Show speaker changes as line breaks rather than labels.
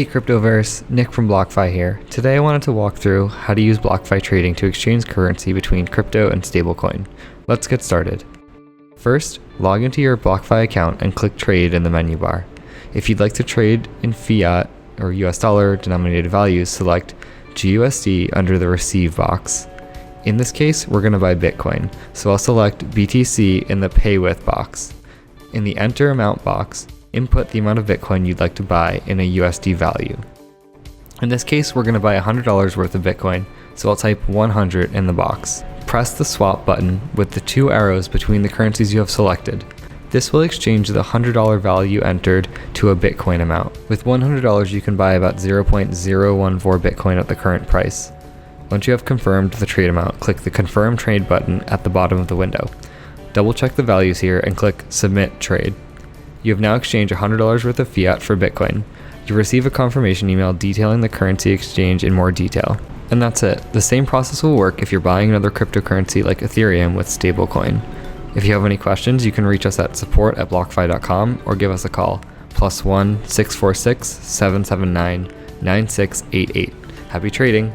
Hey Cryptoverse, Nick from BlockFi here. Today I wanted to walk through how to use BlockFi Trading to exchange currency between crypto and stablecoin. Let's get started. First, log into your BlockFi account and click Trade in the menu bar. If you'd like to trade in fiat or US dollar denominated values, select GUSD under the Receive box. In this case, we're going to buy Bitcoin, so I'll select BTC in the Pay With box. In the Enter Amount box, input the amount of Bitcoin you'd like to buy in a USD value. In this case, we're going to buy $100 worth of Bitcoin, so I'll type 100 in the box. Press the swap button with the two arrows between the currencies you have selected. This will exchange the $100 value entered to a Bitcoin amount. With $100, you can buy about 0.014 Bitcoin at the current price. Once you have confirmed the trade amount, click the Confirm Trade button at the bottom of the window. Double check the values here and click Submit Trade. You have now exchanged $100 worth of fiat for Bitcoin. You'll receive a confirmation email detailing the currency exchange in more detail. And that's it. The same process will work if you're buying another cryptocurrency like Ethereum with stablecoin. If you have any questions, you can reach us at support@blockfi.com or give us a call, +1 646 779 9688. Happy trading!